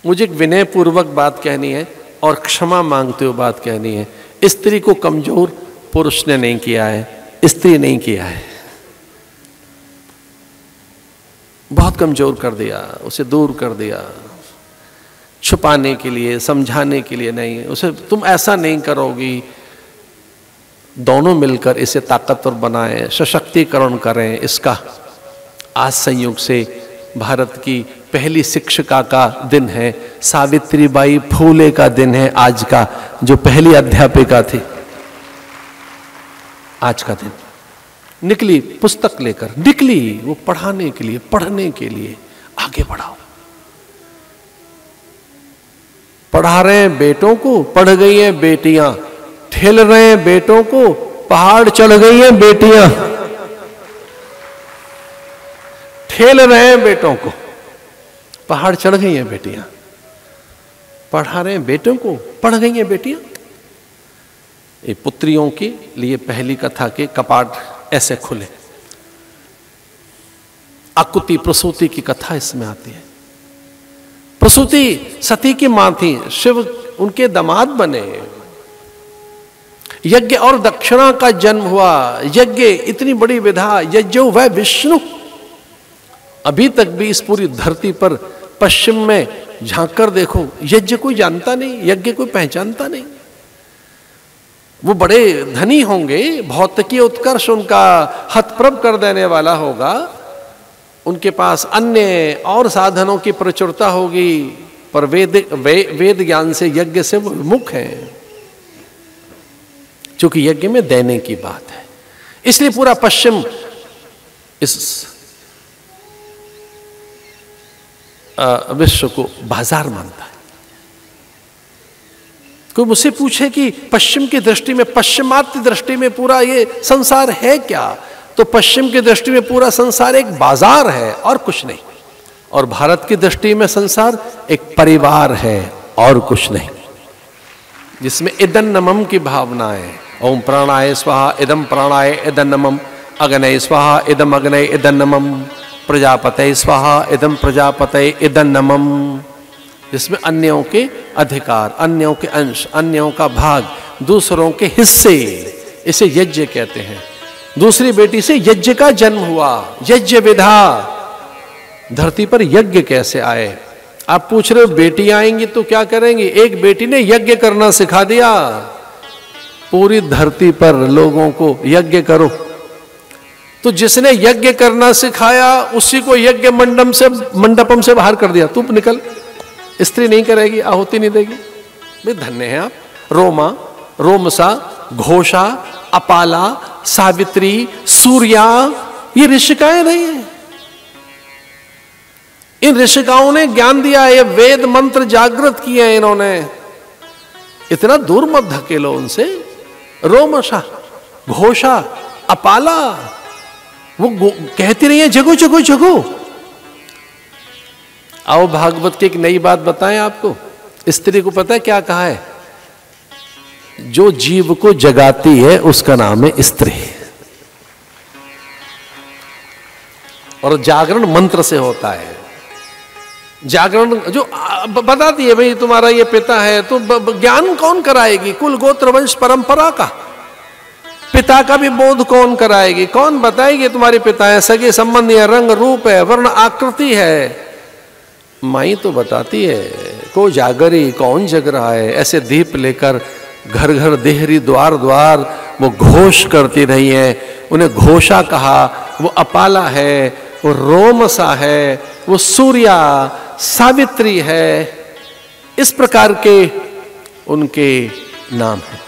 मुझे एक विनय पूर्वक बात कहनी है और क्षमा मांगते हुए बात कहनी है। स्त्री को कमजोर पुरुष ने नहीं किया है, स्त्री नहीं किया है। बहुत कमजोर कर दिया, उसे दूर कर दिया, छुपाने के लिए, समझाने के लिए नहीं। उसे तुम ऐसा नहीं करोगी। दोनों मिलकर इसे ताकतवर बनाएं, सशक्तिकरण करें इसका। आज संयोग से भारत की पहली शिक्षिका का दिन है, सावित्रीबाई फूले का दिन है आज का, जो पहली अध्यापिका थी। आज का दिन निकली पुस्तक लेकर, निकली वो पढ़ाने के लिए, पढ़ने के लिए। आगे बढ़ाओ। पढ़ा रहे हैं बेटों को, पढ़ गई हैं बेटियां। ठेल रहे हैं बेटों को, पहाड़ चढ़ गई हैं बेटियां। ठेल रहे हैं बेटों को, पहाड़ चढ़ गई हैं बेटियां। पढ़ा रहे हैं बेटों को, पढ़ गई हैं बेटियां। ये पुत्रियों के लिए पहली कथा के कपाट ऐसे खुले। आकुति प्रसूति की कथा इसमें आती है। प्रसूति सती की मां थी, शिव उनके दामाद बने। यज्ञ और दक्षिणा का जन्म हुआ। यज्ञ इतनी बड़ी विधा, यज्ञ वह विष्णु। अभी तक भी इस पूरी धरती पर पश्चिम में झांक कर देखो, यज्ञ कोई जानता नहीं, यज्ञ कोई पहचानता नहीं। वो बड़े धनी होंगे, भौतिकी उत्कर्ष उनका हतप्रभ कर देने वाला होगा, उनके पास अन्य और साधनों की प्रचुरता होगी, पर वेद ज्ञान से, यज्ञ से वो विमुख हैं, क्योंकि यज्ञ में देने की बात है। इसलिए पूरा पश्चिम इस विश्व को बाजार मानता है। कोई मुझसे पूछे कि पश्चिम की दृष्टि में, पश्चिमात्य दृष्टि में पूरा ये संसार है क्या, तो पश्चिम की दृष्टि में पूरा संसार एक बाजार है और कुछ नहीं। और भारत की दृष्टि में संसार एक परिवार है और कुछ नहीं, जिसमें इदन्नमम की भावना है। ओम प्राणाय स्वाहा इदम प्राणाय इदन्नमम, अग्नये स्वाहा इदम अग्नये इदन्नमम, प्रजापतये स्वाहा इदम प्रजापतये इदन्नमम, जिसमें अन्यों के अधिकार, अन्यों के अंश, अन्यों का भाग, दूसरों के हिस्से, इसे यज्ञ कहते हैं। दूसरी बेटी से यज्ञ का जन्म हुआ, यज्ञ विधा। धरती पर यज्ञ कैसे आए? आप पूछ रहे हो बेटी आएंगी तो क्या करेंगी? एक बेटी ने यज्ञ करना सिखा दिया। पूरी धरती पर लोगों को यज्ञ करो, तो जिसने यज्ञ करना सिखाया उसी को यज्ञ मंडपम से बाहर कर दिया। तू निकल, स्त्री नहीं करेगी, आहुति नहीं देगी। भाई धन्य है आप। रोमा, रोमसा, घोषा, अपाला, सावित्री, सूर्या, ये ऋषिकाएं रही हैं। इन ऋषिकाओं ने ज्ञान दिया है, ये वेद मंत्र जागृत किए हैं इन्होंने। इतना दूर मत धकेलो उनसे। रोमसा, घोषा, अपाला, वो कहती रही है जगो जगो जगो। आओ भागवत की एक नई बात बताएं आपको। स्त्री को पता है क्या कहा है? जो जीव को जगाती है उसका नाम है स्त्री। और जागरण मंत्र से होता है। जागरण जो बताती है भाई तुम्हारा ये पिता है, तो ज्ञान कौन कराएगी? कुल गोत्र वंश परंपरा का पिता का भी बोध कौन कराएगी? कौन बताएगी तुम्हारे पिता है, सगे संबंधी है, रंग रूप है, वर्ण आकृति है? माई तो बताती है। को जागरी कौन जग रहा है? ऐसे दीप लेकर घर घर देहरी द्वार द्वार वो घोष करती रही है। उन्हें घोषा कहा। वो अपाला है, वो रोमसा है, वो सूर्या, सावित्री है। इस प्रकार के उनके नाम हैं।